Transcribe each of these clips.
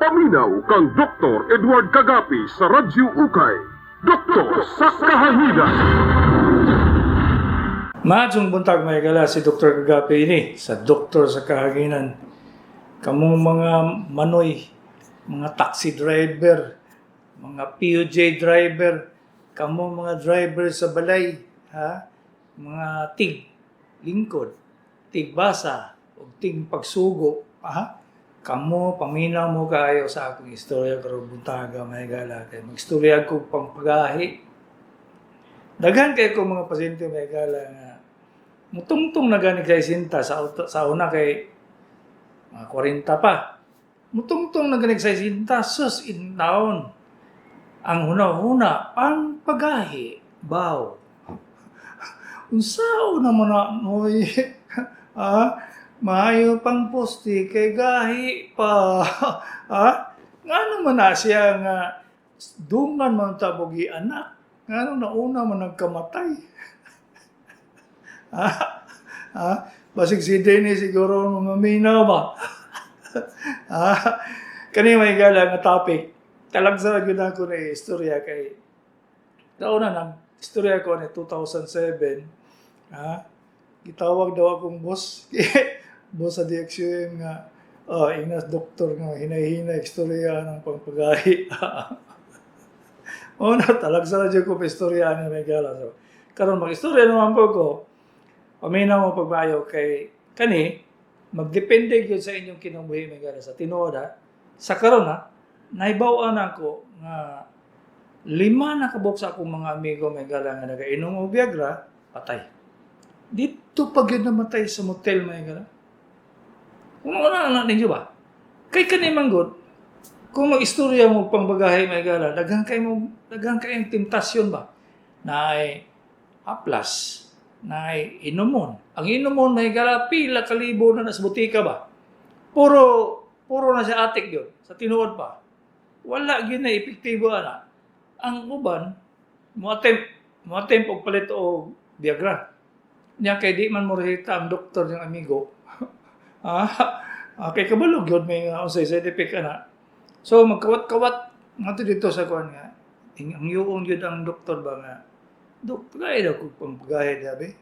Paminaw kang Dr. Edward Kagapi sa Radyo Ukay. Doktor sa Kahanginan. Maadjong buntag may gala si Dr. Kagapi ini sa Doktor sa Kahanginan. Kamong mga manoy, mga taxi driver, mga PUJ driver, kamong mga driver sa balay, ha? Mga tig lingkod, tig basa, o tig pagsugo, ha? Kamo, paminaw mo kayo sa akong istorya karon buntaga may gala kay magstorya ko pang pagahi. Daghan kay ko mga pasyente may gala nga mutungtong na gani kay sinta sa una kay mga 40 pa. Mutungtong na gani kay sinta sus in taon. Ang huna-huna pang pagahi baw. Unsa naman na noy maayo pang posti kay gahi pa. Nga naman na siya nga dungan man tabogi anak. Nga nauna man nagkamatay. Basig si Dennis siguro maminaw ba? Kani may gala nga topic. Talagsa gyud ako na istorya kay taon na istorya ko ni 2007. Gitawag daw akong boss. Boss sa DXUM nga, inas doktor nga, hinay-hinay, istorya ng pangpagahi. Talagsa na dyan ko pa istorya niya may gala. So, karon mag-istorya naman po ko, paminaw mo pagbayo kay kani, magdepende yun sa inyong kinabuhi may gala. Sa tinoda, sa karon naibawaan ako nga 5 na kabok sa akong mga amigo may gala nga nagainom o Viagra, patay. Dito pag yun namatay sa motel may gala. Kung ano ninyo ba? Kay kanimang good, kung mag-istorya mo pang bagahe may gala, daghang kayong tentasyon ba? Na ay haplas, na ay inumon. Ang inumon may gala, pila kalibo na nasa butika ba? Puro na siya atik yun, sa tinuod pa. Wala yun na epektibo na. Ang uban, mo attempt og palit o Viagra. Niya kay di man mo reseta ang doktor ng amigo. Kay kabalog yun may unsay side effect ana. So magkawat-kawat nato dito sa kuan nga. Ang yuong yun ang doktor ba nga. Doktor ay daw kung pagpagahe dabi.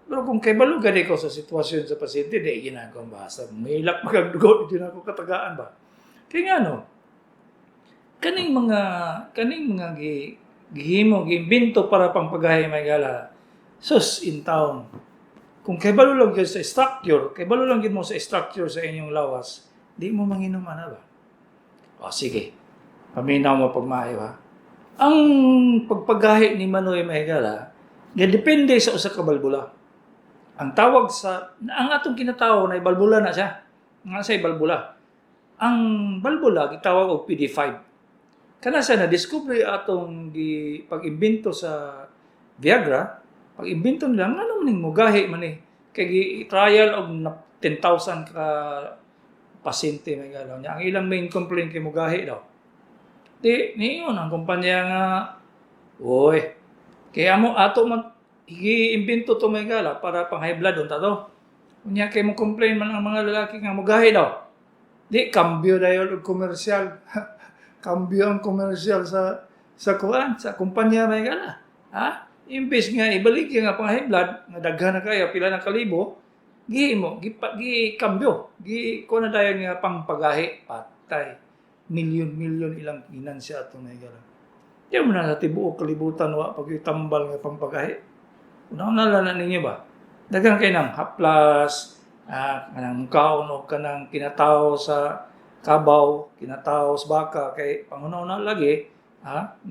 Pero kung kay balog gani ko sa sitwasyon sa pasyente, di ginagawa basa. May ilak magdugo di na ko katagaan ba. Kaya nga no. Kaning mga gihimo giimbento para pang pagahe may gala. Sus in town. Kung kaibalo lang yun sa structure, kaibalo lang yun mo sa structure sa inyong lawas, di mo manginom ba? O sige, paminaw mo pagmaayo ha. Ang pagpagahi ni Manoy Mahigala, depende sa usa ka balbula. Ang tawag ang atong kinatawo na balbula na siya. Nga sa balbula. Ang balbula, gitawag og PD5. Kana siya na-discover atong pag-imbento sa Viagra, pag-imbento nila, nga naman yung mugahi man eh. Kaya trial of 10,000 ka pasyente may galaw niya. Ang ilang main complaint kay mugahi daw. Niyon, ang kumpanya nga, kaya mo ato i-imbento to may gala para pang high blood unta to. Kunya kay mo complain man ang mga lalaki nga mugahi daw. Kambyo dayon og komersyal. Kambyo ang komersyal sa kumpanya may gala. Imbes nga ibalik yung nga pang high blood, nga daghan na kaya, pila na kalibo, kambyo, kung na tayo nga pang pagahi, patay. Milyon ilang inansya ato na igala. Di mo na sa tibuok kalibutan, pag itambal nga pang pagahi. Unang ninyo ba? Daghan kayo ng haplas, kanang kaon o kanang kinatao sa kabaw, kinatao sa baka, kay pangunaw lagi,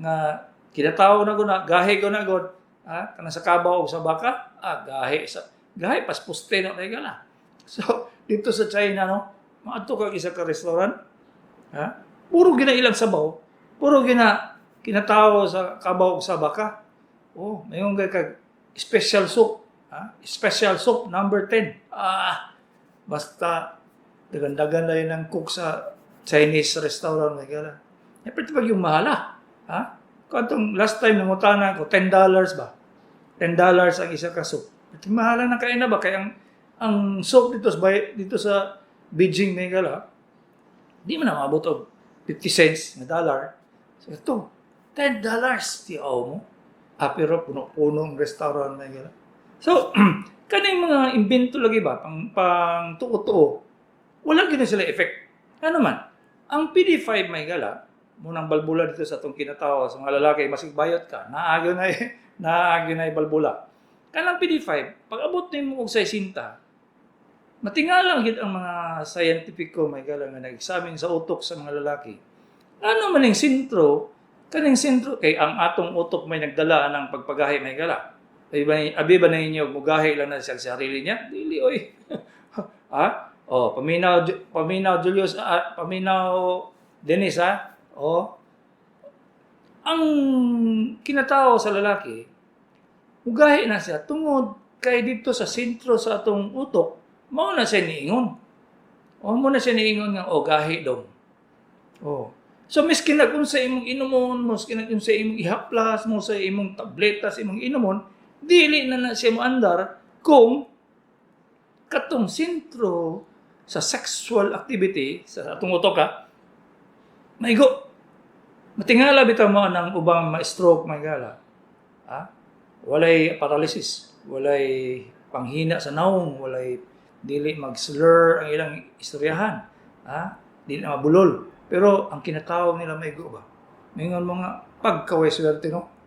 nga kinatao na guna, gahe ko na god, kana sa kabaw o sa baka, gahe pas puste na tayo gala. So, dito sa China, maato ka isa ka restaurant, puro ilang sabaw, puro kinatao sa kabaw o sa baka. Mayroon ka special soup, special soup number 10. Basta, dagan-dagan na yun ang cook sa Chinese restaurant, may gala. Pwede pag yung mahala, Kung last time namutanan ko, $10 ba? $10 ang isa ka soup. At mahala na kain na ba? Kaya ang soup dito sa Beijing, may gala, di mo na maabot og 50 cents na dollar. So ito, $10 ti mo. Pero puno-puno ang restaurant na gano'n. So, kaning mga invento lagi ba, pang tuo-tuo, wala gina sila effect. Ano man, ang PD5 may gala, munang balbula dito sa itong kinatawa sa mga lalaki, masig bayot ka, naagyo na balbula. Kanang PD5, pag abot din mo og 60, matingalang yun ang mga scientifico may gala nga nag-examine sa utok sa mga lalaki. Ano man yung sintro, kaning sintro, kay ang atong utok may nagdala ng pagpagahi may gala. Abi ba na inyo, mugahi lang na siya sa sarili niya? Dili, oy. Ha? O, paminaw Julius, paminaw Dennis, ha? O, ang kinatao sa lalaki, mugahi na siya, tungod kay dito sa sentro sa atong utok, mao na siya niingon. O, mo na siya niingon nga, o, gahi dong. O, so, miskin na kung sa imong inumon, miskin na kung sa imong ihaplas mo, sa imong tabletas, imong inumon, dili na siya mo andar kung katong sentro sa sexual activity, sa atong utok ka, maigo. Matingala bitaw mo ng ubang ma-stroke, maigala. Ha? Walay paralysis, walay panghina sa naong, walay dili mag-slur ang ilang istoryahan. Ha? Dili na mabulol. Pero ang kinatawag nila maigo ba? Mingon mo nga, pagkaway swerte, no?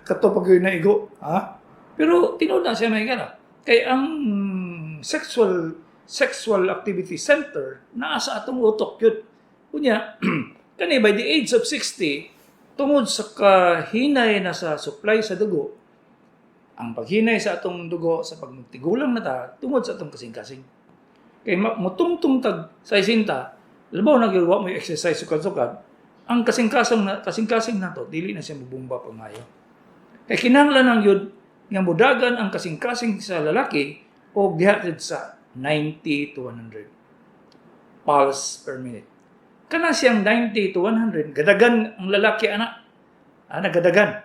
Kato pag yun naigo. Ha? Pero tinood na siya may gana. Kaya ang sexual activity center nasa atong utok yun. Kunya, kani by the age of 60, tungod sa kahinay na sa supply sa dugo, ang paghinay sa atong dugo sa pagtigulang na ta, tungod sa atong kasing-kasing. Kaya mutungtong tag sa isinta, labaw nagagawa mo yung exercise sukad-sukad, ang kasing-kasing na to, dili na siya mabumba pamayo. Kaya kinahanglan ng yun, nga mudagan ang kasing-kasing sa lalaki o gihatid sa 90 to 100 pulse per minute. Kana siyang 90 to 100, gadagan ang lalaki anak. Gadagan.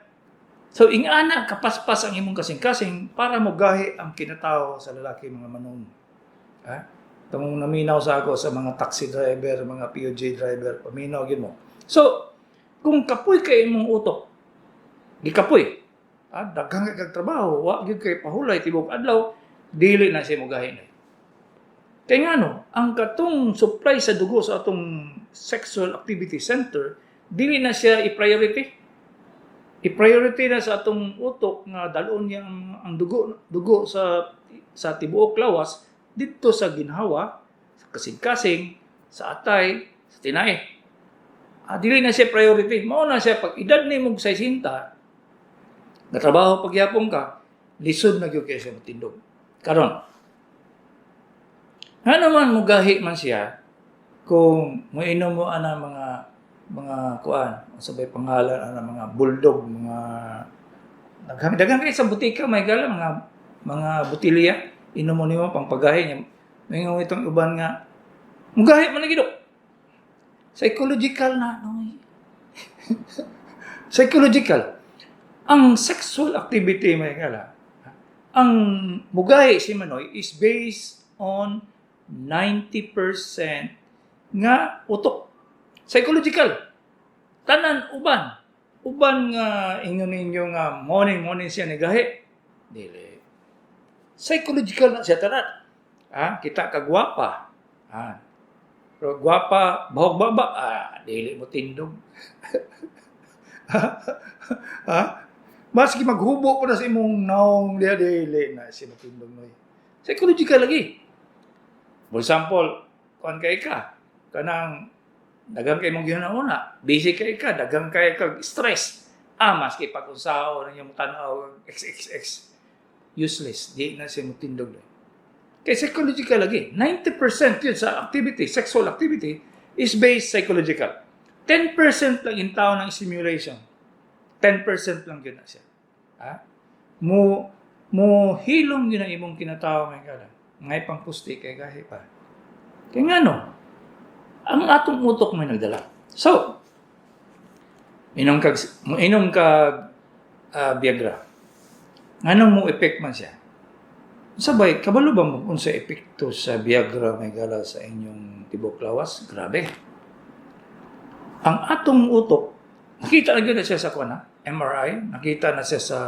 So, ingana, kapaspas ang imong kasing-kasing para mugahi ang kinatao sa lalaki mga manong. Itong naminaw sa ako sa mga taxi driver, mga POJ driver, paminaw yun mo. So, kung kapoy kay imong utok, gikapoy, daghang kay trabaho, wa gyud kay pahulay tibok adlaw, dili na siya mugahi na. Kaya nga no, ang katong supply sa dugo sa atong sexual activity center, dili na siya i-priority. I-priority na sa atong utok nga dalon niya ang dugo sa tibuok lawas dito sa ginhawa, sa kasing-kasing, sa atay, sa tinay. Dili na siya priority. Mao na siya pag edad ni mong 60, natrabaho pagyapon ka, lisod na gyud kay siya matindog. Karon, naman mugahi man siya kung moinom mo ana mga kuan, sabay pangalan ana mga bulldog, mga daghang kay sa butika may gala mga butilya, inom mo nimo pang pagahi niya. Mingon itong uban nga mugahi man lagi dok. Psychological na no. Psychological. Ang sexual activity may gala. Ang mugahi si Manoy is based on 90% nga utok. Psychological. Tanan uban. Uban nga ingon ninyo nga morning siya nagahi. Dili. Psychological na siya tanan. Kita kagwapa. Pero gwapa, bahog baba, dili mo tindog. Maski maghubo ko na sa imong naong dili na siya matindog mo. Psychological lagi. For example, kuan kay ka, kanang dagang kay mong gihuna-una, busy kay ka, dagang kay ka stress. Maski pag-usaw na yung tanaw XXX, useless, di na siya matindog. Kaya psychological lagi. 90% yun sa activity, sexual activity, is based psychological. 10% lang yung tao ng stimulation. 10% lang yun na siya. Mo hilong yun ang imong kinatawa may kala. Ngay pang pusti kay gahi pa. Kaya nga no, ang atong utok may nagdala. So, inom kag Viagra. Anong mo effect man siya? Sabay, kabalo ba mo kung sa epekto sa Viagra may gala sa inyong tibok lawas? Grabe. Ang atong utok, nakita na yun na siya sa MRI, nakita na siya sa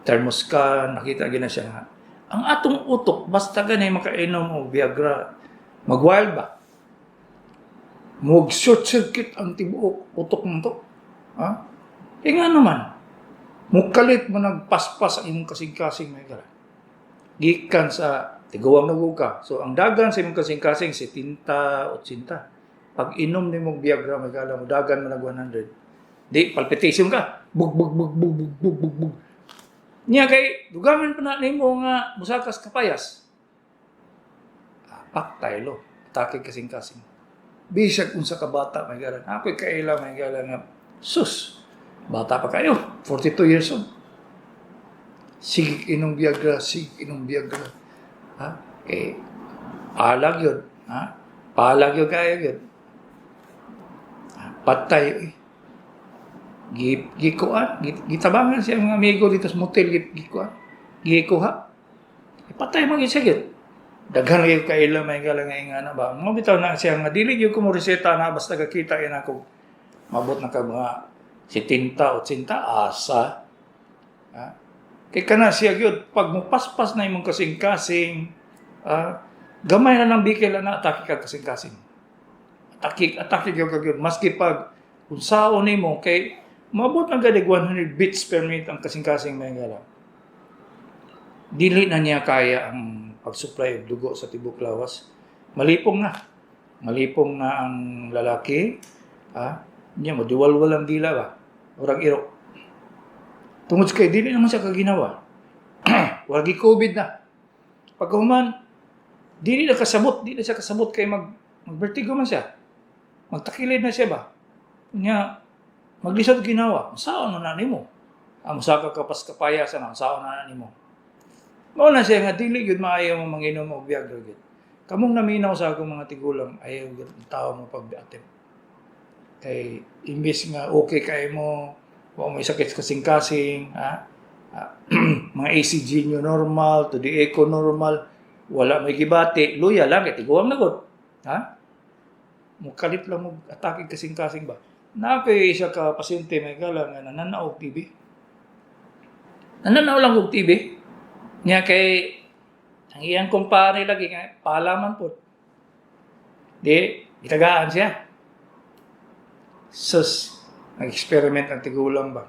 thermoscan, nakita na siya nga. Ang atong utok, basta ganay makainom o Viagra, mag-wild ba? Mag-short circuit ang tibuok utok mo to. Ha? Nga naman, mukalit mo nagpaspas ang imong kasing-kasing may gara. Gikan sa tiguang naguka. So, ang dagan sa imong kasing-kasing, 70, 80. Pag inom ni mong Viagra, may gala mo, dagan mo nag 100. Di, palpitation ka. Bug, bug, bug, bug, bug, bug, bug, bug. Niya kay, dugaman pa na mo nga musakas kapayas. Paktay lo, takig kasing-kasing. Bisag unsa ka bata, may gala. Ako'y kaila, may gala nga, sus, bata pa kayo, 42 years old. Sige inom Viagra, sige inom Viagra. Ha? Eh, palag yun. Ha? Palag yun kaya yun. Patay, gikuan, gitabangan siya mga amigo dito sa motel, gikuan, gikuha. Patay mo gisagit. Daghan lagi kaila may galang nga na ba. Mo bitaw na siya nga dili gyud ko mo reseta na basta kakita ina ko mabot na ka mga 70 80 asa. Ha? Kay kana siya gyud pag mo paspas na imong kasing-kasing, gamay na lang bikil na atake ka kasing-kasing. Atake gyud maski pag unsaon nimo kay maabot ang gadig 100 beats per minute ang kasing-kasing may gala. Dili na niya kaya ang pag-supply of dugo sa tibok lawas. Malipong na ang lalaki. Niya maduwal-wal ang dila ba? Urang irok. Tungod kay dili naman siya kaginawa. Wagi COVID na. Pagkahuman, dili na siya kasabot kay magvertigo man siya. Magtakilid na siya ba? Niya, maglisod ginawa. Saan na nimo? Ang saka kapas kapayasan ang saan na nimo? Mao na siya nga dili gyud maayo mo manginom og Viagra gyud. Kamong naminaw sa akong mga tigulang ayaw gyud tawo mo pag-attempt. Kay imbis nga okay kay mo, wa mo sakit kasing-kasing, mga ACG nyo normal, to the echo normal, wala may gibati, luya lang, kaya tiguang nagot. Mukalit lang mo atake kasing-kasing ba? Napay siya ka pasyente may gala nga nananaw og TB. Nananaw lang og TB. Nya kay ang iyang kumpare lagi nga palaman po. Di itagaan siya. Sus, nag-experiment ang tigulang ba?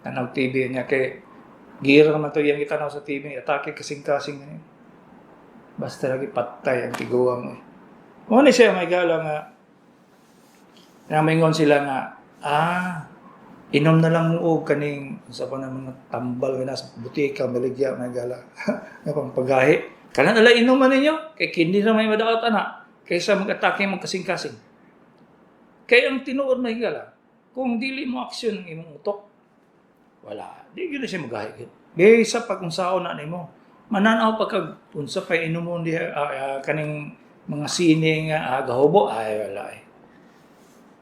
Tanaw TB niya kay gira naman to yung itanaw sa TB, atake kasing-kasing niya. Basta lagi patay ang tiguang. Mo ni siya may gala nga namingon sila nga, inom na lang mo kaning sa pa na mga tambal nga sa butika, maligya, may gala, nga pang pagahi. Kana nala inuman ninyo, kay hindi na may madaot ana, kaysa mag-atake mong kasing-kasing. Kaya ang tinuod may gala, kung dili mo aksyon ng imong utok, wala, di gila siya magahi. Kaysa pag unsaon na nimo, mananaw pagkag unsa pa inumon di kaning mga sine nga gahubo, ay wala eh.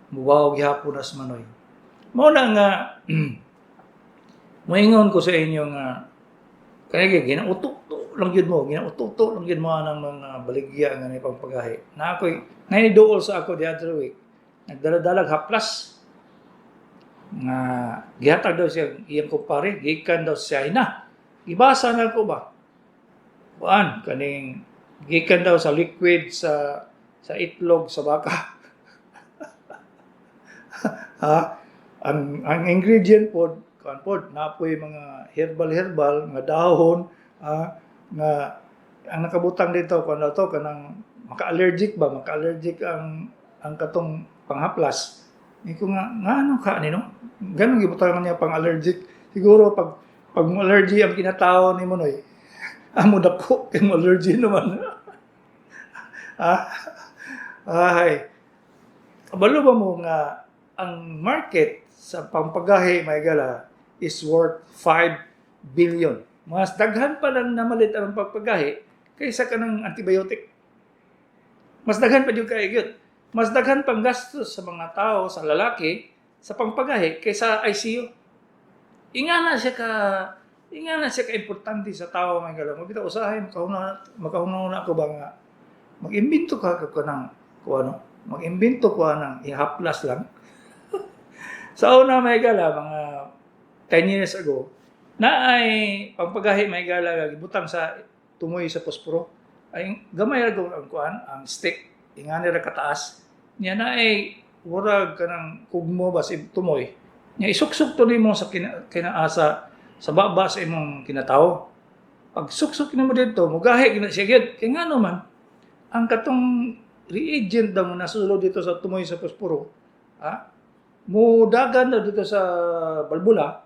Mubaw gihapon as manoy. Mao na nga moingon ko sa inyo nga kaya ginautok lang gyud mo, ginautok lang gyud mo nang mga baligya nga ni pagpagahi. Na ako'y nainiduol sa ako the other week. Nagdala-dalag haplas nga gihatag daw siya iyang kumpare, gikan daw siya ina. Ibasa na ko ba? Kuan kaning gikan daw sa liquid sa itlog sa baka. Ang ingredient po, kan po, napoy mga herbal nga dahon, nga ang nakabutang dito kuan daw to kanang maka-allergic ang katong panghaplas. Iko nga ano ka nino? Ganun gibutang niya pang-allergic. Siguro pag mo allergy ang kinatao ni mo noy. Amo dako kay mo allergy naman. Ay. Kabalo ba mo nga ang market sa pampagahi may gala is worth 5 billion. Mas daghan pa lang namalit ang pagpagahi kaysa kanang antibiotic. Mas daghan pa yung kaigit. Mas daghan pang gastos sa mga tao, sa lalaki, sa pangpagahi kaysa ICU. Ingana siya ka importante sa tao may gala. Mabita usahay, makahuna ako ba nga mag-imbento ka ng mag-imbento ko ng ihaplas lang. Sa una may gala, mga 10 years ago, na ay pagpagahi may gala, gibutang sa tumoy sa posporo. Ay gamay ra gud ang kuan, ang stick, ingani ra kataas. Nya na ay murag kanang kugmo ba si tumoy. Nya isuksok to nimo sa kinaasa sa baba sa imong kinatawo. Pag suksok nimo dito, mugahi gina siya gyud. Kay ngano man ang katong reagent daw na nasulod dito sa tumoy sa posporo, mudagan na dito sa balbula,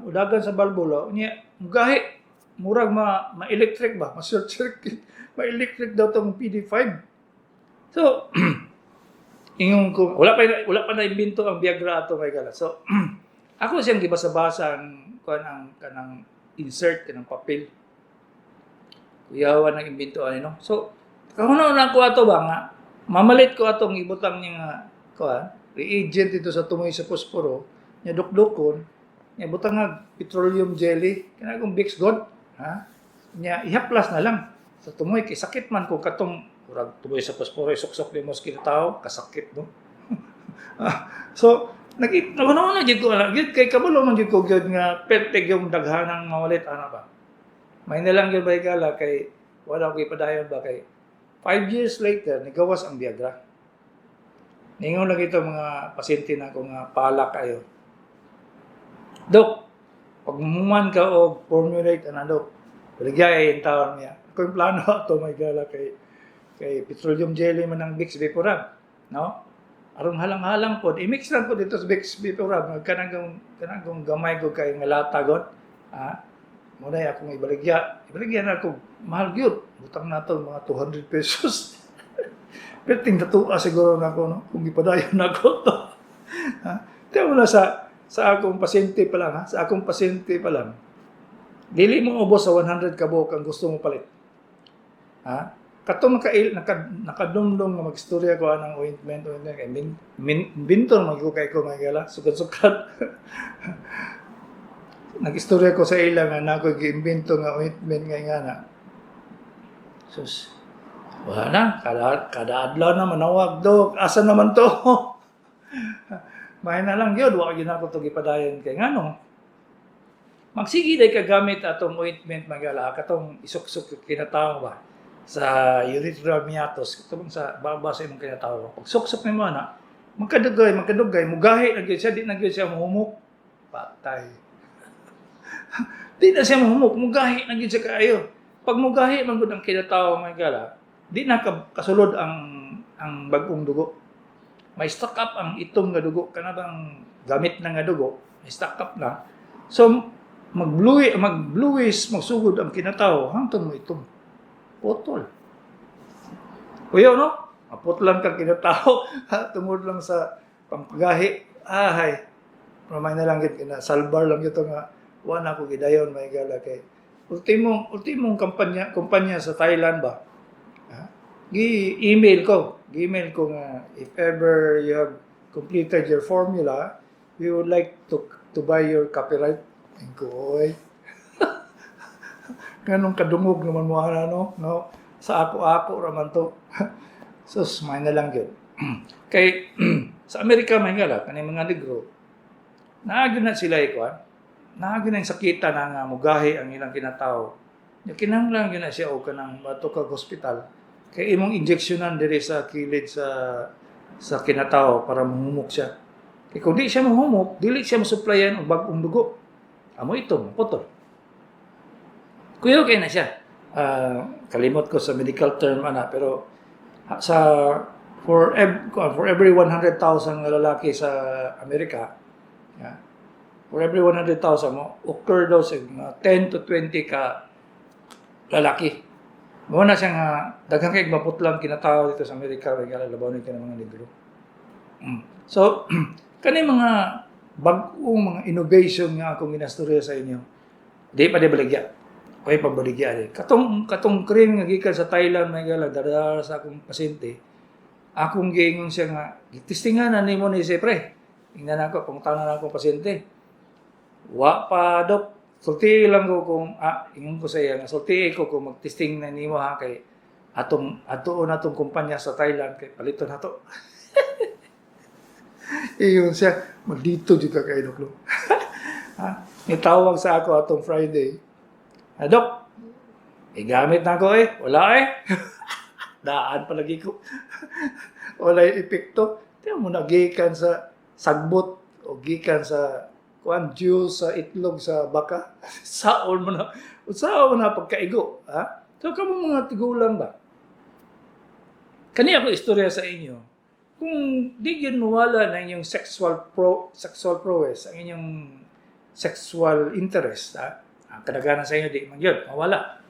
mudagan sa balbula, niya mugahi, murag ma-electric ba, ma-short circuit, ma-electric daw tong PD5. So, ingon ko, wala pa na imbento ang Viagra ato may gala. So, ako siyang gibasa-basa ang kanang insert kanang papel. Kuyawan ng imbento ano. So, kahuna ko ato ba nga, mamalit ko atong ibutang niya nga, reagent ito sa tumoy sa posporo, niya dukdukon, niya butang nga petroleum jelly, kanagong Vicks God, niya ihaplas na lang sa tumoy, kay sakit man kung katong kurag tumoy sa posporo, suksok ni mo sa kinatao, kasakit, no? So, nagano na dyan ko, kay kabalo man dyan ko nga, perteg yung daghanang mawalit, ano ba? May nalang yun ba igala, kay wala ko ipadayon ba, kay 5 years later, nagawas ang Viagra. Ningon lang ito mga pasyente na kung pala kayo. Dok, pag mumuman ka o formulate, Dok, baligya yung taon niya. Ako yung plano ito, may gala kay petroleum jelly man ng Vicks Vaporub. No? Aron halang-halang po, i-mix lang po dito sa Vicks Vaporub. Kanang gamay ko kay nga latagon. Muna akong ibaligya na ako, mahal yun. Butang na ito, mga 200 pesos. Pero tingtatua siguro na ako, no? Kung ipadayon na ako ito. Kaya muna sa akong pasyente pa lang, sa akong pasyente pa lang, dili mo ubos sa 100 kabok ang gusto mo palit. Katong nakadumdum na mag-istorya ko ng ointment, kay bintor mag-ukay ko, mga gala, sukat-sukat. Nag-istorya ko sa ila nga na ako gi-imbento nga ointment nga na. Sus, wala na, kada adlaw na manawag, Dok, asa naman to? Mahay na lang yun, wala yun ako ito gipadayon kay ngano. Magsige day kagamit atong ointment magala, katong isuksok kinatao ba sa urethral meatus, katong sa baba sa imong kinatao. Pag suksok nimo na, magkadugay, mugahi na gyud siya, di na gyud siya mahumok. Patay. Di na siya mahumok, mugahi na gyud siya kaayo. Pag mugahi man gud ang kinatao magala, di na kasulod ang bagong dugo. May stock up ang itong nga dugo, kanang gamit na nga dugo, may stock up na. So magbluwis, magsugod ang kinatao, hangtod mo itong putol. Kuya, no? Maputlan kang kinatao, tungod lang sa pampagahi. Hay. Ramay na lang gid na salbar lang ito nga wala ko gidayon may gala kay ultimong kumpanya sa Thailand ba. Gi-email ko nga if ever you have completed your formula, we would like to buy your copyright. Oy. Ganong kadungog naman mo no? Sa ako raman to. Sus, may na lang yun. Kay sa Amerika may gala kanay mga negro. Naagyo na sila ikuan. Naagyo na yung sakita na nga mugahi ang ilang kinatao. Kinahanglan yun na siya o kanang matukag hospital. Kay imong injeksyonan diri sa kilid sa kinatao para mahumok siya. Kay kung di siya mahumok, dili siya masuplayan og bag-ong dugo. Amo ito, putol. Kuya kay na siya. Kalimot ko sa medical term pero for every 100,000 nga lalaki sa Amerika, for every 100,000 mo occur daw sa 10 to 20 ka lalaki. Mo na siya nga daghang kay maputlang kinatao dito sa Amerika kay labaw ni mga negro. So kani mga bag-ong mga innovation nga akong ginastorya sa inyo. Di pa baligya. Koy pagbaligya di. Katong cream nga gikan sa Thailand may gala dara sa akong pasyente. Akong giingon siya nga gitistingan na nimo ni siyempre. Ingnan ako kung tanan ako pasyente. Wa pa dok. Sulti lang ko kung ingon ko sa iya nga sulti ko kung magtesting na nimo ha kay atong kumpanya sa Thailand kay paliton nato. Iyon siya, maldito juga kay Dok Lo. Ha? Itawag sa ako atong Friday. Dok, gamit na ko wala Daan palagi ko. Wala yung epekto. Tiyan mo nagikan sa sagbot o gikan sa juice sa itlog sa baka. Saon mo na pagkaigo. Ha? So, kamo mga tigulang ba? Kani ako istorya sa inyo. Kung di yun mawala na inyong sexual prowess, ang inyong sexual interest, ang kadaganan sa inyo, di man yun, mawala.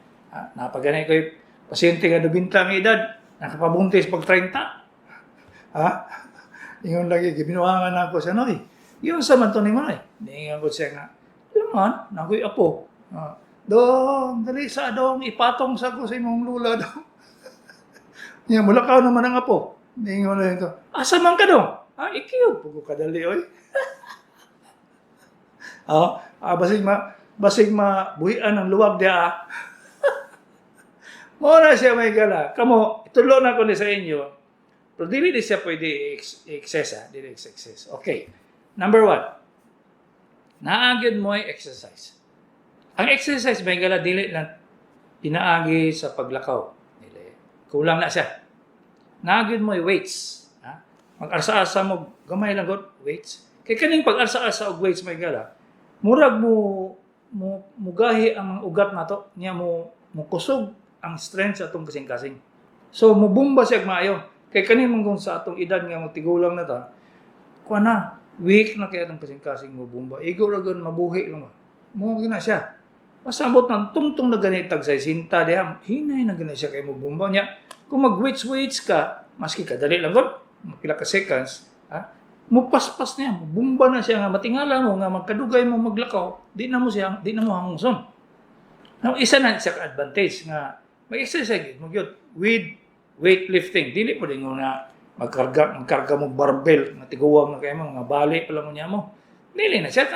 Napaganay ko yung pasyente nga 90 ang edad, nakapabuntis pag 30. Yung lagi, binuhangan ako siya, no, yung sa man to ni Manay. Niingan ko siya nga, man, nakoy apo. Dong, dali sa dong, ipatong sa ko sa imong lula dong. Mula ka naman ang apo. Niingan ko na ito, asa man ka dong? Ikiyo, pugo kadali, oy. Basig buhian ng luwag dia. Muna siya may gala. Kamo, itulo na ko ni sa inyo. Pero dili siya pwede i-excess. Dili excess. Okay. Number 1. Naagid mo ay exercise. Ang exercise may gala dili lang pinaagi sa paglakaw. Dili. Kulang na siya. Naagid mo ay weights. Mag-arsa-arsa mo, gamay lang god weights. Kaya kaning pag-arsa-arsa og weights may gala, murag mo mugahi ang mga ugat na to, niya mo kusog ang strength sa atong kasing-kasing. So, mubumba siya maayo. Kaya kanin mong sa atong edad nga tigulang na ta, kuha na, weak na kaya atong kasing-kasing mubumba. Igo ragon, mabuhi lang ba. Muna na siya. Masabot ng tungtong na ganitag sa sinta, diha, hinay na ganit siya kayo mubumba niya. Kung mag-weights ka, maski ka, dali lang god, pila ka seconds, mupaspas niya, bumba na siya nga, matingala mo nga, magkadugay mo maglakaw, di na mo hangson. Now, isa na siya ka-advantage nga, mag-exercise mo yun, with weightlifting. Dili po din mo na magkarga mo barbell, nga tiguwang na kayo mo, nga bali pala mo niya mo. Dili na siya,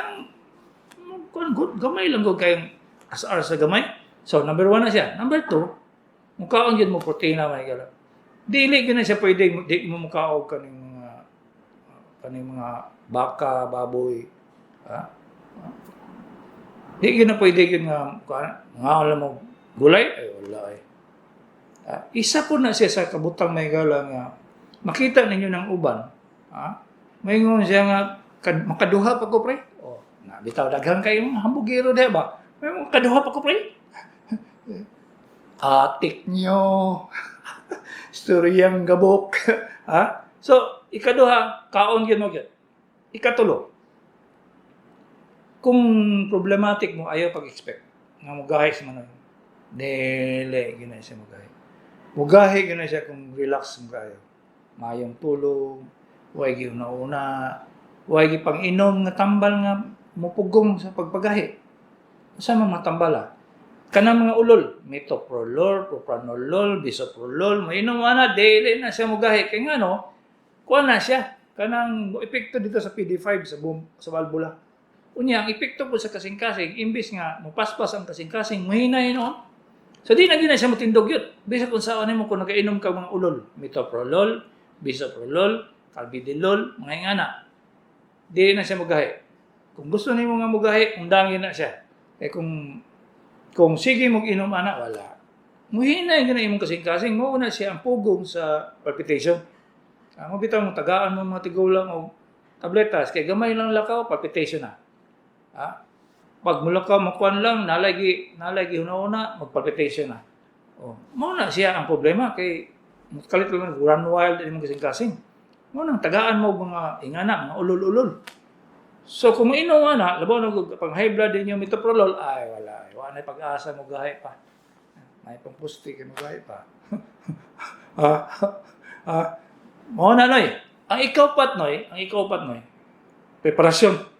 gamay lang ko kayong asar sa gamay. So, number 1 na siya. Number 2, mukhaon yun mo protein na may gala. Dili yun na siya pwede, di mo mukhaon kaning mga baka, baboy. Di yun na pwede yun nga alam mo, gulay? Ay, wala isa po na siya sa kabutang may gala nga makita ninyo ng uban. Mayingon siya nga, makaduha pa ko, pre? Bitaw, daghang kayo mga hambugero, di ba? May makaduha pa ko, pre? Atik nyo. Storyang gabok. So, ikaduha, kaon yun mo yun. Ikatulo, kung problematic mo, ayaw pag-expect. Nga mugahe sa mga dele, gina siya mugahe. Mugahe, gina siya kung relax mo kayo. Mayong tulog, huwag yung nauna, huwag yung pang-inom nga tambal nga mupugong sa pagpagahe. Sa mga tambala, kanang mga ulol, metoprolol, propranolol, bisoprolol, mainom na, dele na siya mugahe. Kaya nga no, kuha na siya. Kanang epekto dito sa PD5 sa valvula. Unya, ang epekto po sa kasing-kasing, imbis nga, mapaspas ang kasing-kasing, mahinay no. So, di na siya matindog yun. Bisa kung saan mo kung nagainom ka mga ulol, metoprolol, bisoprolol, calvidilol, mga ingana. Di na siya mugahe. Kung gusto niyo nga mugahe, undangin na siya. Kung sige mag-inom ana, wala. Muhinay gina imong kasing-kasing, mo na siya ang pugong sa palpitation. Mabitaw mo, tagaan mo mga tigulang o tabletas, kay gamay lang lakaw, palpitation na. Pag mulakaw, makuan lang, nalagi una-una, magpalpitation na. Muna siya ang problema, kay kalit lang, run wild din mga kasing-kasing. Muna, tagaan mo mga ingana, mga ulol-ulol. So, kung mainom na, labaw na pang high blood din yung metoprolol, ay wala. Wala na pag-asa mo gahe pa. May pang pusti kayo mo gahe pa. Muna, Noy. Ang ikaw-pat, Noy, preparasyon.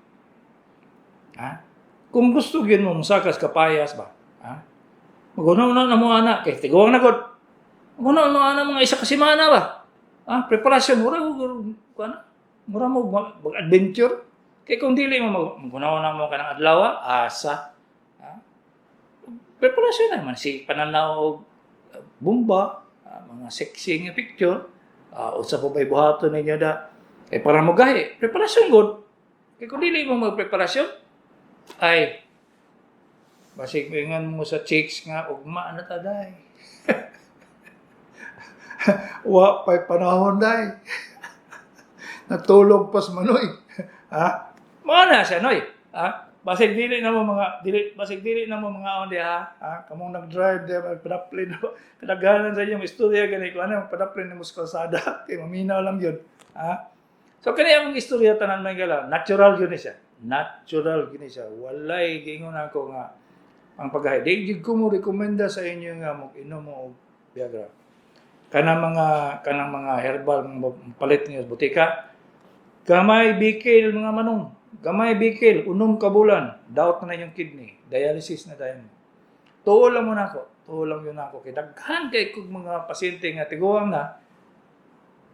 Kung gusto gin mo, musakas kapayas ba? Mag-una-una na mo anak, kay tiguang na god. Mag-una-una na mga isa kasimana ba? Preparasyon, mura mo mag-adventure. Kaya kung dili mo mag-una-una mo ka ng adlaw, asa. Preparasyon naman, si pananaw, bumba, mga sexy nga picture, usa po ba'y buhato ninyo da, Kay para mo gahi, preparasyon good. Kay kung dili mo magpreparasyon, ay, basig ingan mo sa chicks nga, ugma na ta day. Wa pa'y panahon day. Natulog pas manoy. Ha? Mga na siya, noy. Ha? Basig dili na mo mga on di ha. Ha? Kamong nag-drive di padaplin na kadaghanan sa inyong istorya gani ko ano padaplin mo sa kalsada kay maminaw lang yun. Ha? So kani ang istorya tanan may gala, natural yun siya. Natural gini siya. Walay giingon ako nga ang paghahay. Di ko mo rekomenda sa inyo nga mag-inom mo og Viagra. Kanang mga herbal palit niyo sa butika. Gamay bikil mga manong. Gamay bikil, unom ka bulan. Doubt na yung kidney. Dialysis na tayo. Tuol lang muna ako. Tuol lang yun ako. Kaya daghan kay kong mga pasyente nga tiguang na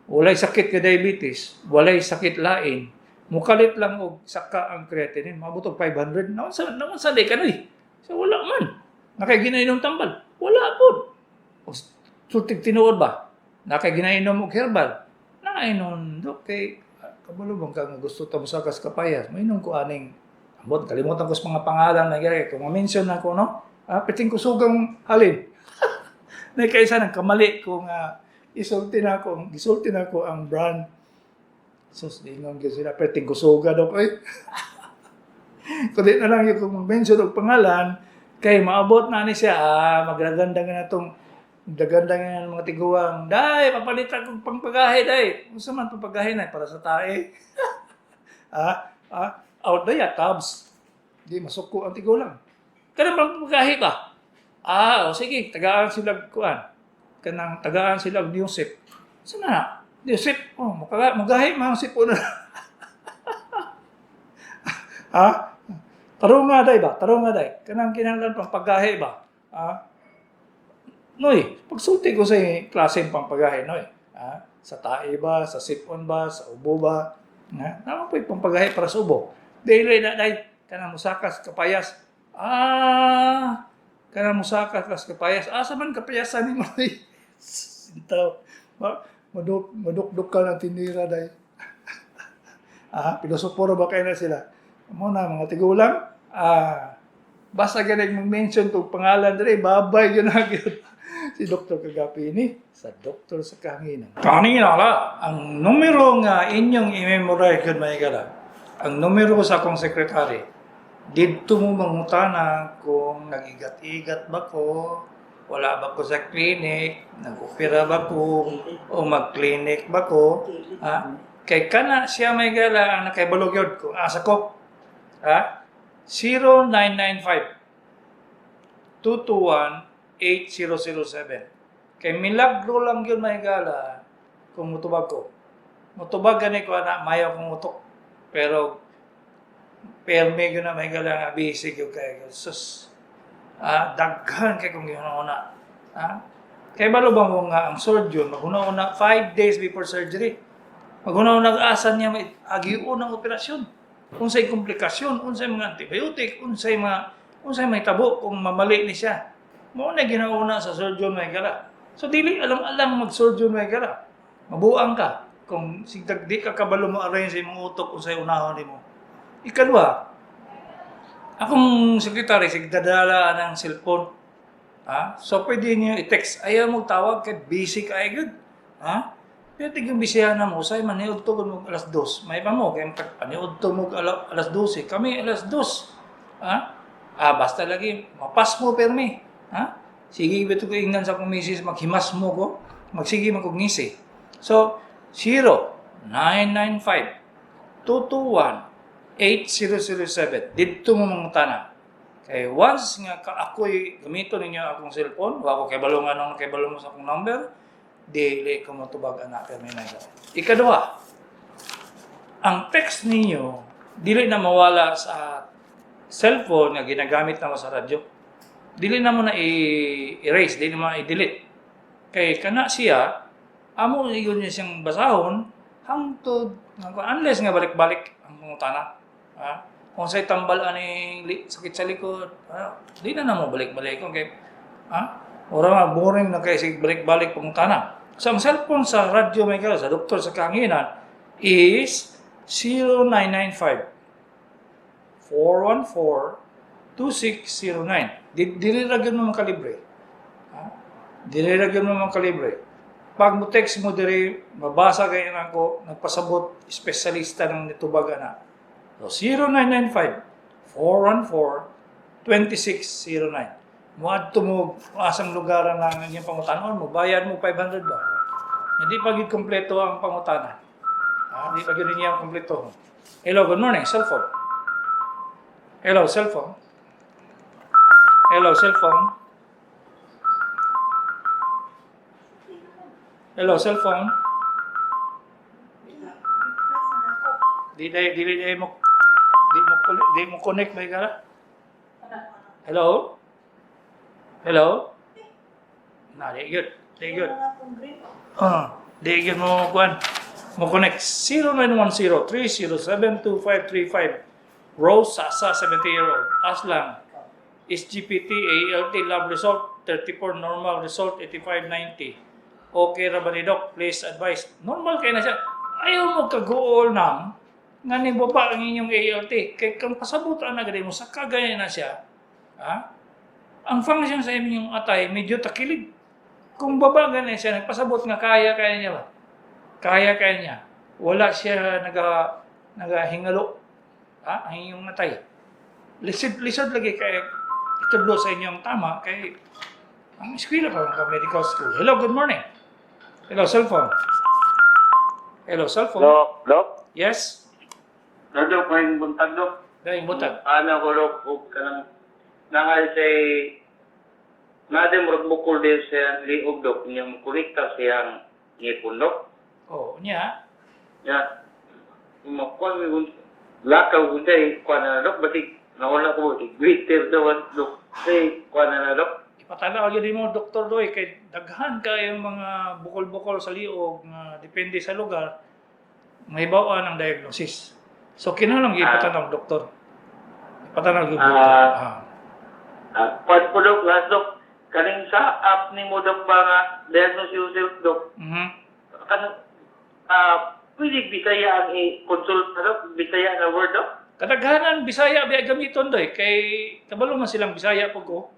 walay sakit ka diabetes, walay sakit lain, mukalit lang og saka ang creatinine, mabutog 500. Naman sa day ka no eh. So wala man. Nakay ginainom tambal. Wala po. Sultig tinuod ba? Nakay ginainom og herbal. Nakainom, okay. Kabalo bang kang gusto ta mosakas kapayas, mainom ko aning ambot kalimutan ko sa mga pangalan na gari kung ma-mention na ko no. Piting ko sugang halin. Na kaysa nang kamali kung gisulti na ko ang brand. Sus dingon gyud sila piting ko suga daw oy. Kundi na lang yung kung ma-mention og pangalan kay maabot na ni siya magaganda nga natong daganda nga mga tiguang, day, papalitan kong pangpagahe, day. Kung saan man pangpagahe na, para sa tae. Out day, tabs. Di, masuko ang tigulang. Kanang pangpagahe ba? O sige, tagaan sila, kanang tagaan sila, Newsip. Saan na? Newsip, magahe, mga sipo na. Tarong nga, day. Kanang kinahanglan pangpagahe ba? Noy, pagsulti ko sa klaseng pampagahe, noy. Sa tae ba, sa sipon ba, sa ubo ba? Naman po yung pampagahe para sa ubo. Dili na, day, kanang musakas, kapayas. Kanang musakas, kapayas. Sa man kapayasan ni Noy? Sintaw. Madukduk ka ng tinira, day. Pilosoporo ba kayo na sila? Muna, mga tigulang. Basta ganag mag-mention itong pangalan, day, babay yun na yun. Si Dr. Kagapi ini sa Dr. sa Kahanginan. Kanina la, ang numero nga inyong i-memorize yun may gala. Ang numero sa akong sekretary, dito mo mangutana kung nag-igat-igat ba ko, wala ba ko sa clinic, nag-opera ba ko, o mag-clinic ba ko. Kay kana siya may gala ang nakaibalog yun kung asa ko. 0995 221 8007. Kay milagro lang yun may gala kung mutubag ko. Mutubag gani ko na mayaw kong mutok. Pero perme yun na may gala nga basic yung kaya. Sus. Daghan kay kung ginauna. Kay balo ba mo nga ang surgeon, maghuna-una 5 days before surgery. Maghuna-una asan niya may agiunang operasyon. Unsay komplikasyon, unsay mga antibiotic, unsay may tabo kung mamali ni siya. Mo na ginauna sa surgeon may gala. So dili alam mag-surgeon may gala. Mabuang ka kung sigdag di ka kabalo mo arrange sa imong utok unsay unahon nimo. Ikadua, akong sekretary sigdadala ng cellphone. So pwede niyo i-text ayaw mo tawag kay busy ka ay good. Pero tigong bisihan na mo say maniud to mo alas 2. May pa mo kay paniud to mo alas 12. Kami alas 2. Basta lagi mapas mo permi. Sige, beto ko ingnan sa akong misis, maghimas mo ko, magsige magkugngisi. So, 0995-221-8007. Dito mo mga tanang. Kaya once nga ako'y gamito ninyo akong cellphone, wako kay balungan ng kay balungan sa akong number, dili ko matubag anak kami na ito. Ikadua, ang text ninyo, dili na mawala sa cellphone nga ginagamit na mo sa radyo. Dili na mo na i-erase, dili mo na i-delete. Kay kana siya, amo iyon niya siyang basahon, hangtod, unless nga balik-balik ang pangutana. Kung sa'y tambal ani sakit sa likod, di na mo balik-balik. Okay? Ora nga, boring na kayo balik-balik pangutana. So ang cellphone sa radyo may sa doktor sa Kahanginan, is 0995 414-2609. Diliragyan mo mga kalibre. Ha? Diliragyan mo mga kalibre. Pag mo text mo diri, mabasa kayo na ako, nagpasabot, espesyalista ng nitubaga na. So, 0995-414-2609. Muad mo, asang lugaran lang ang inyong pangutanon mo, bayad mo 500 ba? Hindi pagid kompleto ang pangutanan. Hindi pagid niya ang kompleto. Hello, good morning, cellphone. Hello, cellphone. Hello, cellphone. Hello, cellphone. Di mo connect ba ka? Hello? Hello? Na, di good. Di good. Di good mo kuan. Mo connect 0910-307-2535. Rose Sasa, 70-year-old. Aslang. SGPT, ALT, lab result, 34, normal result, 85-90. Okay ra ba ni Doc? Please advise. Normal kayo na siya. Ayaw mo kaguol ng nga ni baba ang inyong ALT. Kaya kung pasabutan na mo, sa kagaya na siya, ha? Ang function sa inyong atay, medyo takilig. Kung baba ganyan siya, nagpasabot nga kaya niya ba? Kaya niya. Wala siya nagahingalo. Ha? Ang inyong atay. Lisod lagi kaya itudlo sa inyong tama kay ang eskwela pa ka medical school. Hello, good morning. Hello, cellphone. Hello, cellphone. Dok? Yes? Dok, may buntag, Dok. Dahil buntag. Ano ko, Dok, huwag ka nang nangal say nadem rog bukol din sa liog, Dok. Niyang kunikta siyang ngipon, Dok. Oh, niya. Ya. Makuha may lakaw unsay kuha na, Dok. Batik, nawala ko, batik. Glitter daw, Dok. Say, kuha na, Dok. Ipatanaw yun mo, Dr. Doy, kay daghan kayong mga bukol-bukol sa liog na depende sa lugar, may bawaan ang diagnosis. So, kinahanglan ipatanaw, Doktor. Ipatanaw yung Doktor. Kuha po, Dok, last, Dok. Kaning sa app ni mo, Dok, ba nga diagnosis yourself, Dok. Pwede Bisaya ang i-consult na, Dok? Bisaya na word, Dok? Kadaghanan, Bisaya, biya gamiton, Doy. Kay, kabalo man silang Bisaya po ko.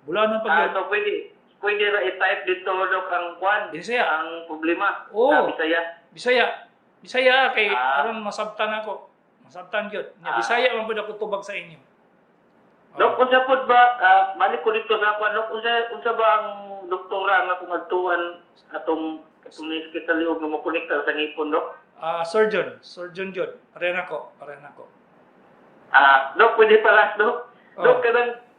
Bulanan pag yun. So pwede na i-type dito, Dok, ang kwan, Bisaya. ang problema. Oo. Bisaya. Bisaya, kay aron masabtan ako. Masabtan yun. Bisaya man po ako tubag sa inyo. Dok, unsa pod ba, balik ko dito sa kwan, Dok, unsa ba ang doktora nga kung adtuan atong hospital liog nga makonekta sa ngipon, Dok? Surgeon yun. Parehan ako. Dok, pwede pala, Dok. Oh. Dok,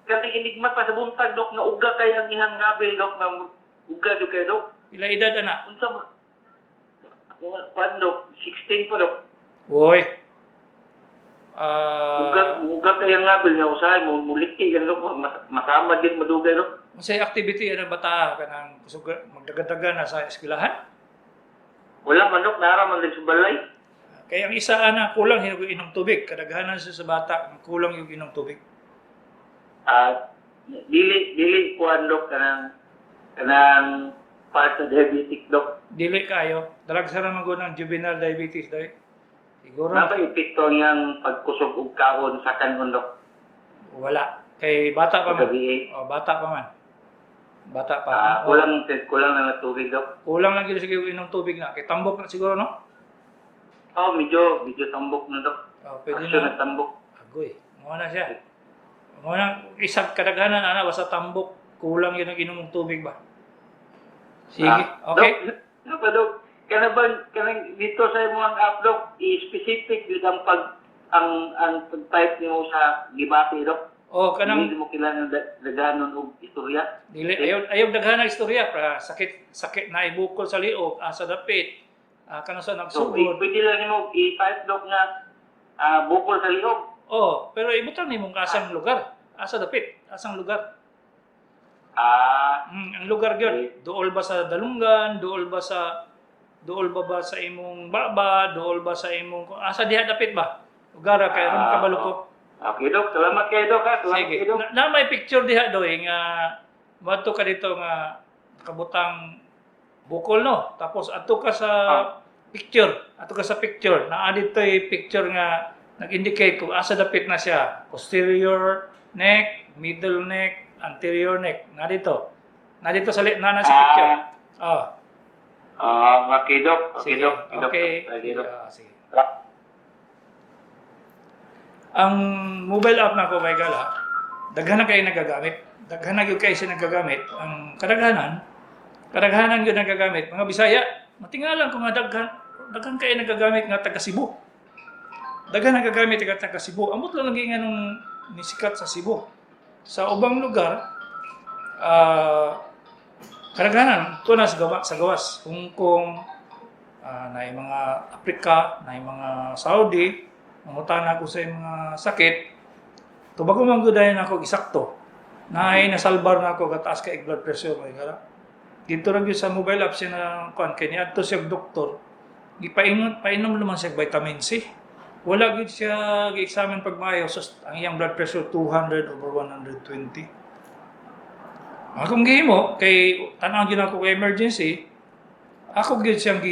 kanang enigma pa sa buntag, Dok, na uga kay ang ihang ngabil, Dok, na uga do kay, Dok. Pila edad, anak? Unsa ba? Kwan, Dok, 16 pa, Dok. Uy. Uga kay ang ngabil nga usahay mo muliki yan, Dok, masama din madugay, Dok. Masay activity ang bata kanang magdagadaga na sa eskwelahan. Wala man, Dok, naraman din sa balay. Kaya ang isa ana kulang yung inom tubig. Kadaghanan siya sa bata, kulang yung inom tubig. Dili kuan, Dok, kanang part sa diabetic, Dok. Dili kayo. Dalag sa naman ng juvenile diabetes dahil. Siguro Epekto niyang pagkusog og kaon sa kanon, Dok. wala. Kay bata pa man. Gabi. Bata pa man. Bata pa. Kulang na tubig, Dok. Kulang lang yun siguro inom tubig na. Kay tambok na siguro, no? Medyo tambok na, Dok. Pwede Aksyon na. na tambok. Agoy. Muna siya. Muna, isang kadaghanan, basta tambok. Kulang yun ang inom ng tubig ba? Sige. Okay. Dok, Dok, kanang dito sa imong app, Dok, i-specific yun ang pag-type niyo sa gibati, Dok. Kanang Hindi mo kailangan daganon og istorya. dili ayaw daghan na istorya para sakit na ibukol sa liog, sa dapit, kanang sa So, nagsugod. pwede lang mo i-type, Dok, nga bukol sa liog. Pero ibutan nimong asang lugar, asa dapit, asang lugar. Ang lugar gyud, duol ba sa dalunggan, duol ba ba sa imong baba, duol ba sa imong asa diha dapit ba? Lugar kay ron kabalo ko. Okay, Dok. Salamat kayo, Dok. Salamat Sige. kayo, Dok. Na may picture diha doy nga madto ka dito nga kabutang bukol no. Tapos adto ka sa picture. Ato ka sa picture. Naa dito picture nga nag-indicate kung asa dapit na siya. Posterior neck, middle neck, anterior neck. Na dito. Na dito sa na sa picture. Oh. Okay, Dok. Okay, Sige. Dok. Okay. Okay, Dok. Sige. Ang mobile app na ko may gala, daghan na kayo nagagamit. Daghan na gyud kayo siya nagagamit. Ang kadaghanan gyud nagagamit mga Bisaya. Matingalan ko nga daghan kayo nagagamit nga taga Cebu. Daghan nagagamit nga taga Cebu. Amot lang lagi nga nung nisikat sa Cebu. Sa ubang lugar, kadaghanan to na sa gawas. Hong Kong, na mga Africa, na mga Saudi, mangutana ko sa mga sakit, tubago man gudayan ako isakto. Naay nasalbar na ako gataas ka blood pressure may gara. Dito ra gyud sa mobile app siya na kuan kay niadto siya doktor. Painom naman siya vitamin C. Wala gyud siya gi-examine pag maayo so ang iyang blood pressure 200 over 120. Akong gihimo kay tanaw gyud ako kay emergency. Ako gyud siyang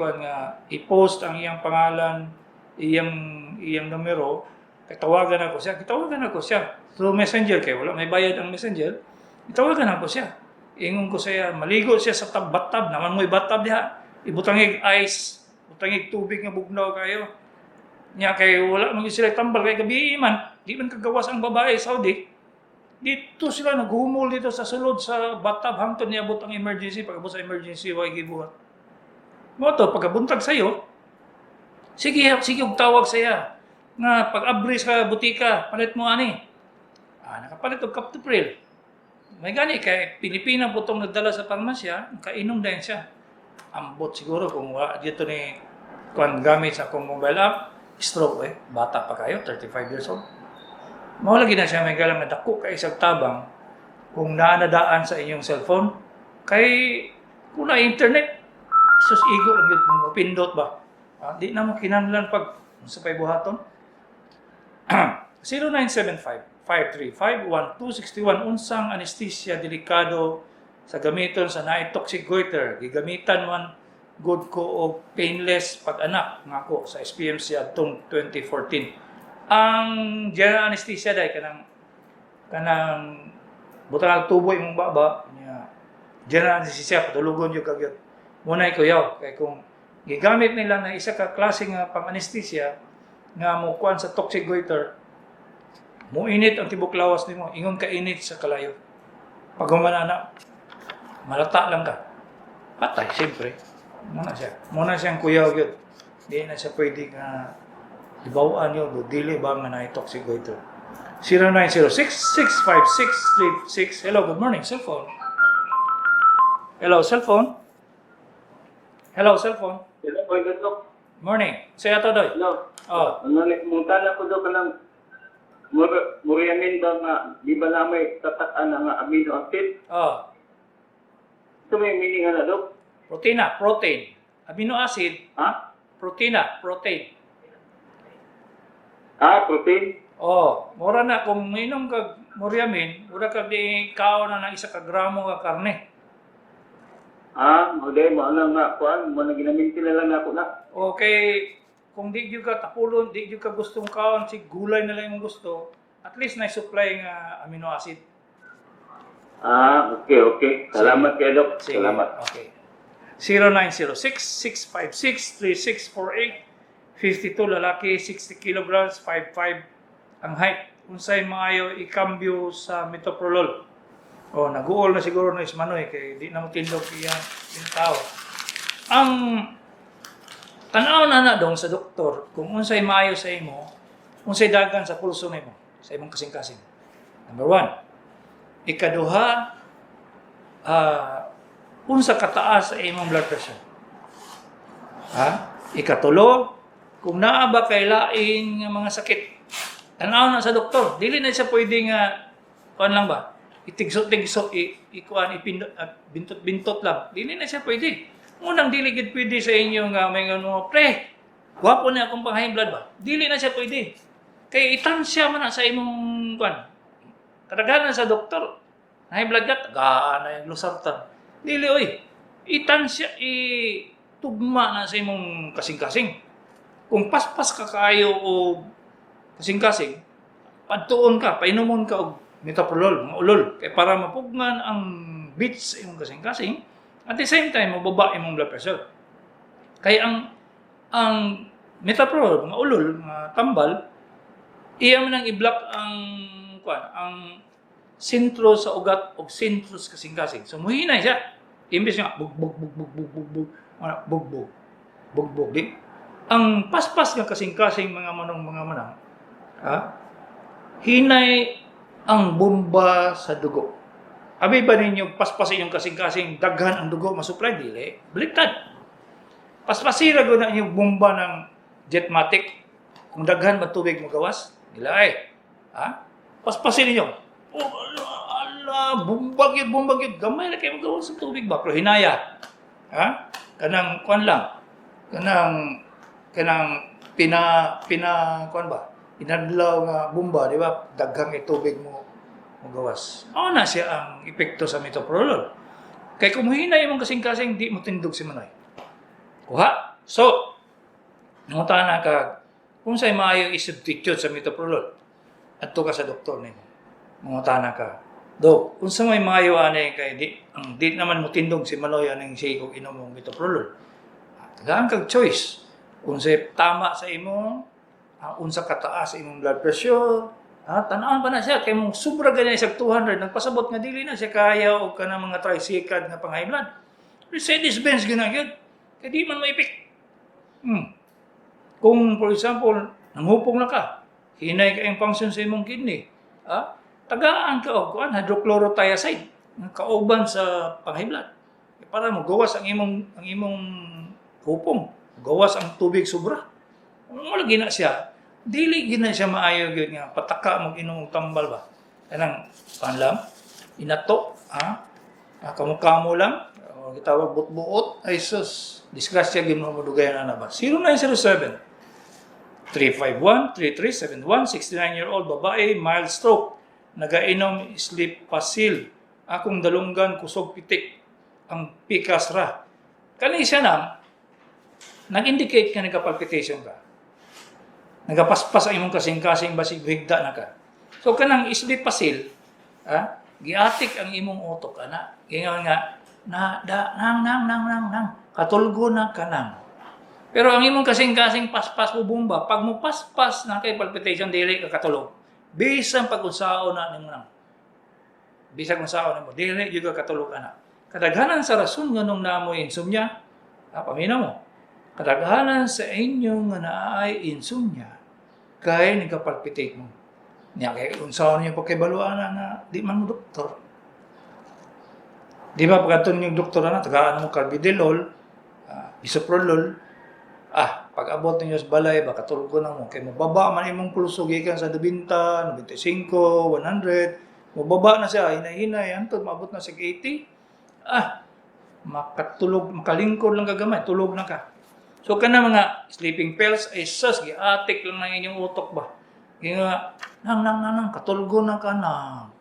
kuan nga i-post ang iyang pangalan, iyang numero, tawagan ako siya through messenger kay wala may bayad ang messenger. Tawagan ako siya. Ingon ko siya, maligo siya sa bathtub, naman mo'y bathtub diha. Ibutangig ice, butangig tubig nga bugnaw kayo. Nya kay wala man sila tambal kay gabi man, di man kagawas ang babae Saudi. Dito sila naghumol dito sa sulod sa bathtub hangtod niabot ang emergency, pagabot sa emergency way gibuhat. Mo to pagkabuntag sayo, sige og tawag saya. Nga pag-abri sa butika, palit mo ani. Nakapalit og Captopril. May gani kay Pilipina po itong nagdala sa parmasya, kainom din siya. Ambot siguro kung wala dito ni kuan gamit sa akong mobile app, stroke bata pa kayo, 35 years old. Mawala na siya may galang na dako kay isang tabang kung naanadaan sa inyong cellphone. Kay kung na internet, sus igo lang yun, pindot ba? Di na mo kinahanglan pag sa pay buhaton. 0975-535-1261 unsang anesthesia delikado sa gamiton sa toxic goiter. Gigamitan man good ko og painless pag-anak ngako sa SPMC atong 2014. Ang general anesthesia dai kanang butang tubo imong baba niya. General anesthesia patulugon jud kagyud. Munay kuyaw kay kung gigamit nila na isa ka klase nga pang-anesthesia nga mo kuan sa toxic goiter, mo init ang tibok lawas nimo, ingon ka init sa kalayo. Pag humanana, malata lang ka. Patay, siyempre. Muna siyang kuyaw yun. Di na siya pwede nga ibawaan yun, dili ba nga na toxic goiter. 0906-656-36. Hello, good morning, cellphone. Hello, cellphone. Hello, cellphone. Hello, boy, Dok. Morning. Saya to doy. Hello. Oh. Muntan ako do kanang muriamin ba nga di ba na may tataan nga amino acid? Oh. Ito may meaning na Dok? Protein. Amino acid, Ha? protein. Protein? Oh, mura na kung minom kag muriamin, mura kag di kao na ng 1 gramo ka karne. Hindi mo lang nga kuan, mo na ginaminti na lang ako na. Okay, kung di gyud ka tapulon, di gyud ka gustong kaon, si gulay na lang imong gusto, at least na supply nga amino acid. Okay. Salamat kay Dok. Sige. Salamat. Okay. 0906-656-3648. 52 lalaki, 60 kilograms, 5'5 ang height. Unsay maayo ikambyo sa metoprolol. Nag-uol na siguro na ismanoy kay di na mo tindog yung tao. Ang tanaw na dong sa doktor kung unsay maayo sa imo, unsay dagan sa pulso nimo, sa imong kasing-kasing. Number 1. Ikaduha, unsa kataas sa imong blood pressure. Ikatulo, kung naa ba kay lain nga mga sakit. Tanaw na sa doktor, dili na siya pwede nga kuan lang ba? Itigsot-tigsot, bintot-bintot lang. Dili na siya pwede. Unang dili gid pwede sa inyo nga may ano, pre, gwapo na akong pang high blood ba? Dili na siya pwede. Kay itansya man na sa imong kuan. Kadaghanan sa doktor, high blood ka, tagaan na yung losartan. Dili, itansya, tugma na sa imong kasing-kasing. Kung paspas ka kayo o kasing-kasing, padtuon ka, painumon ka og metoprolol, mga ulol, kay para mapugnan ang beats sa imong kasing-kasing, at the same time, mababa imong blood pressure. Kaya ang metoprolol, mga ulol, mga tambal, iya man ang i-block ang sentro sa ugat o sentro sa kasing-kasing. So, muhinay siya. Imbes nga, bugbog. Di? Ang paspas ng kasing-kasing mga manang, hinay ang bomba sa dugo. Abi ba ninyo paspasin yung kasing-kasing daghan ang dugo masupply? Dili. Baliktad. Paspasira ko na yung bomba ng jetmatic. Kung daghan ba tubig magawas? Dila paspasin ninyo. Oh, ala, bumbag yun. Gamay na kayo magawas sa tubig ba? Pero hinaya. Kanang, kuan lang. Kanang, kuan ba? Inadlaw nga bomba, di ba? Daghang itubig mo magawas. Na siya ang epekto sa metoprolol. Kaya kung hinay mong kasing-kasing, di mo tindog si Manoy. Kuha. So, nanguta na ka, kung sa'y maayo i-substitute sa metoprolol, at ka sa doktor nimo. Nanguta na ka, Dok, kung sa may maayo anay kay di naman mo tindog si Manoy anang siya kung inom mong metoprolol. Tagaan kag choice. Kung sa'y tama sa imo, unsa kataas sa imong blood pressure, tanaan pa na siya, kay mong sobra ganyan sa 200, nagpasabot nga dili na siya kaya o ka ng mga tricycad nga pang high blood. Mercedes-Benz gina yun. Kaya di man maipik. Kung, for example, nanghupong na ka, hinay ka yung function sa imong kidney, tagaan ka o hydrochlorothiazide, kauban sa pang high blood. Para magawas ang imong hupong, gawas ang tubig sobra. Kung wala gina siya, dili gina siya maayo gyud nga pataka mo inom og tambal ba. Kanang panlam, inato, kamukha mo lang, o gitawag butbuot, ay sus, disgrasya gyud mo dugayan na ba. 0907 351-3371, 69-year-old babae, mild stroke, nagainom sleep pasil, akong dalunggan kusog pitik, ang pikas ra. Kani siya nag-indicate ka nagka-palpitation ka. Nagapaspas ang imong kasing-kasing basig higda na ka. So kanang sleep pasil, giatik ang imong utok ana. Gingon nga nang katulgo na kanang. Pero ang imong kasing-kasing paspas mo bomba, pag mo paspas na kay palpitation dili ka katulog. Bisan pag-unsaon na nimo nang. Bisan kung saon nimo dili gyud ka katulog ana. Kadaghanan sa rason nganong namoy insomnia, paminaw mo. Kadaghanan sa inyo nga naay insomnia kay nagapalpitate mo. Niya kay unsaon niyo pagkibaluan na di man mo doktor. Di ba pagkaton yung doktor na tagaan mo carbidelol, bisoprolol, pag-abot ninyo sa balay, baka tulgo na mo. Kaya mababa man imong pulso gikan sa 90, 95, 100. Mababa na siya, hinay-hinay, antod, maabot na sa 80. Makatulog, makalingkod lang kagamay, tulog na ka. So, kana mga sleeping pills, ay sus, giatik lang na inyong utok ba? Nga, katulgo na ka nang.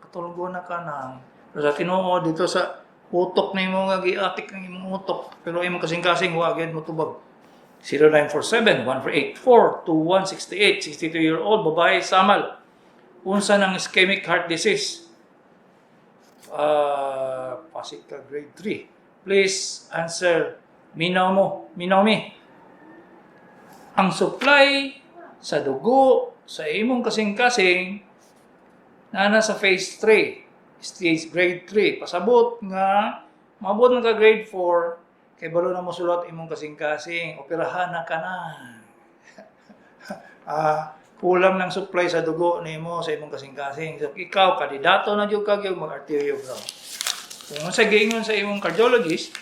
Pero sa Tinoo, dito sa utok na yung mga giatik ng imong utok. Pero imong kasing-kasing, huwag yan mo tubag. 0947-148-2168, 62-year-old, babae, Samal. Unsa ng ischemic heart disease? Pasig ka grade 3. Please answer. Minaw mi. Ang supply sa dugo sa imong kasing-kasing na nasa phase 3, stage grade 3. Pasabot nga, mabot na ka grade 4, kay balo na mo sulat imong kasing-kasing, operahan na ka na. Kulang ng supply sa dugo nimo sa imong kasing-kasing. So, ikaw, kandidato na dyan kag yung mag-arteriogram. Kung sa giingon sa imong cardiologist,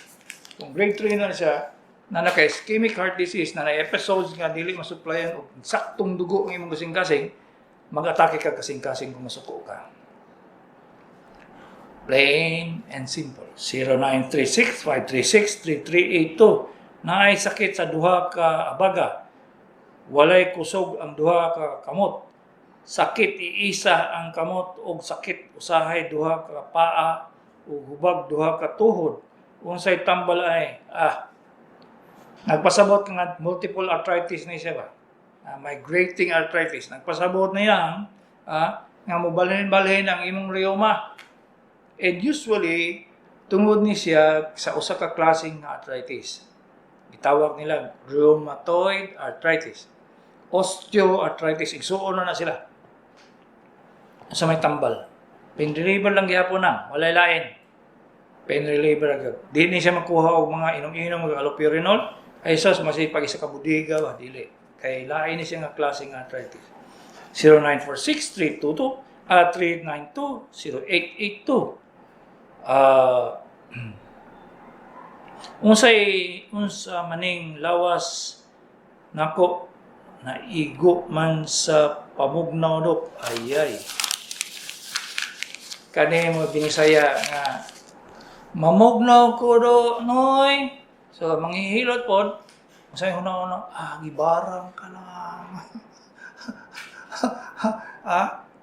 kung grade 3 na siya, na naka-ischemic heart disease, na na-episodes nga dili masupplyan o saktong dugo ng imong kasing-kasing, mag-atake ka kasing-kasing kung masuko ka. Plain and simple. 0936-536-3382. Naay sakit sa duha ka abaga. Walay kusog ang duha ka kamot. Sakit iisa ang kamot o sakit usahay duha ka paa o hubag duha ka tuhod. Unsay tambal ay Nagpasabot nga multiple arthritis na siya ba? Migrating arthritis. Nagpasabot na yan, nga mo balhin-balhin ang imong rheuma. And usually, tungod ni siya sa usa ka klaseng arthritis. Gitawag nila rheumatoid arthritis. Osteoarthritis. Igsuon na sila. Sa may tambal. Pain reliever lang gyapon na. Walay lain. Pain reliever agad. Di ni siya makuha og mga inom-inom ng allopurinol. Ay sus, masipag isa ka budiga ba? Dili. Kay lain ni siya nga klaseng arthritis. 0946-392-0882. Unsa maning lawas nako na igo man sa pamugnaw dok. Ayay. Kani mo binisaya nga mamugnaw ko do noy. So manghihilot pod. Masay hunaw gibarang ka lang.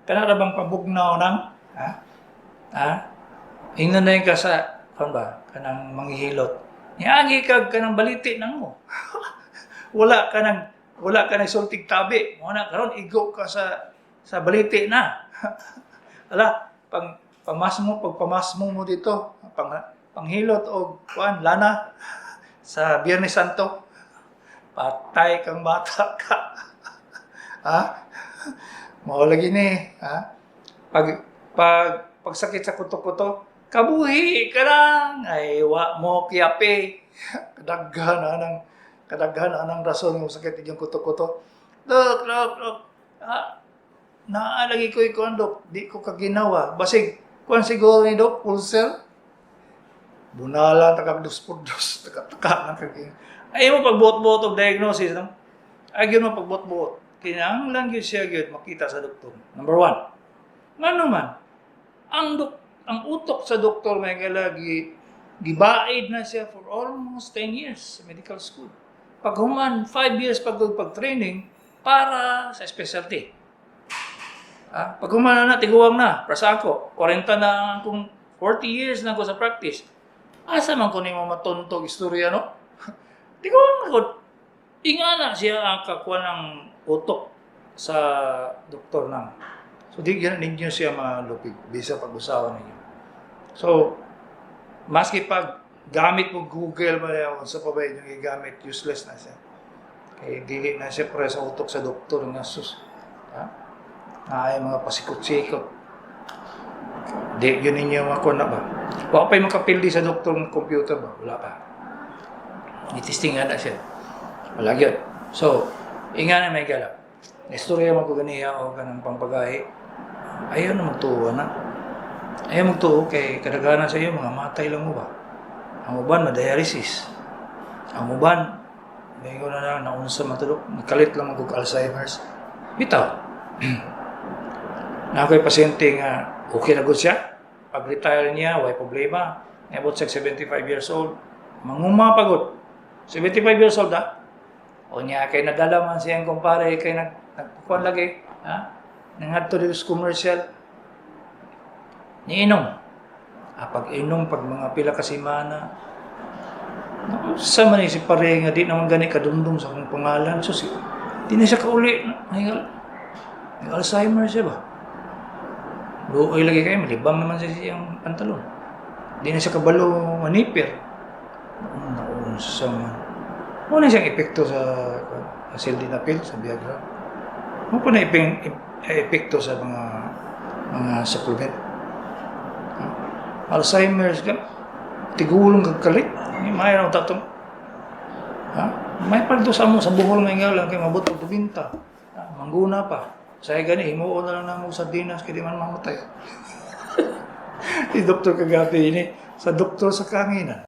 Kana ra bang pamugnaw nang? Ingnon na yung ka sa kanang manghihilot. Niagi kag kanang baliti nang mo. wala ka nang sultig tabi. Mo na karon igo ka sa baliti na. Ala, pagpamasmo mo dito, panghilot og kuan lana sa Biyernes Santo. Patay kang bata ka. Mao lagi ni, pagsakit sa kuto-kuto, kabuhi ka lang. Ay, wa mo kiyapi. Kadaghan ng rason ng sakit yung kuto-kuto. Dok. Naalagi ko ikuan, Dok. Di ko kaginawa. Basig, kuan siguro ni Dok, ulcer. Bunala, takagdos-pudos, taka-taka ng kaginawa. Ayaw mo pagbuot-buot og diagnosis, no? Ayaw mo pagbuot-buot. Kinahanglan gyud siya gyud makita sa doktor. Number 1. Ngano man, ang utok sa doktor may galagi gibaid na siya for almost 10 years sa medical school. Pag human 5 years pag-training para sa specialty. Pag human na tiguang na, para sa ako, 40 na akong 40 years na ako sa practice. Asa man ko nimo matuntog istorya, no? Tiguang ako. Ingana siya kakuha ng utok sa doktor nang. So, di ninyo siya malupig. Bisa pag-usawan ninyo. So, maski pag gamit mo Google ba na sa pabay nyo i-gamit, useless na siya. Kaya dili na siya para sa utok sa doktor nga sus. Ay mga pasikot-sikot. Di yun ninyo makuha na ba? Wala pa'y makapildi sa doktor ng computer ba? Wala pa. Itisting nga na siya. Wala yun. So, inga na may galap. Istorya mo ko ganiya o ganang pangpagahi. Ayaw na magtuwa na. Ayaw magtuwa kay kadagana sa iyo, mga matay lang mo ba? Ang uban, ma-dialysis. Ang uban, may ko na naunsa matulog. Nagkalit lang mag Alzheimer's. Bitaw. Na ako'y pasyente nga, okay na good siya. Pag-retire niya, way problema. About 75 years old. Mangumapagod. 75 years old, O niya, kay nadala man siyang kumpare, kay nagpukuan lagi, nangadto dito sa commercial. Niinom. Pag inom, pag mga pila kasimana, sa man si pare nga, di naman gani kadumdum sa akong pangalan. So, di na siya kauli. Nag-Alzheimer siya ba? Luoy lagi kayo, malibang naman siya siyang pantalon. Di na siya kabalo manipir. Naunsa man. Muna siyang epekto sa sildenafil, sa Viagra. Muna epekto sa mga supplement. Alzheimer's ka, tigulong kagkalit. May raw tatong. May paldo sa mo, sa buhol may nga lang, kaya mabot pagbinta. Mangguna pa. Saya gani, himuon na lang na mo sa dinas, kaya di man mamatay. Si Dr. Kagabi ini, sa doktor sa kanginan.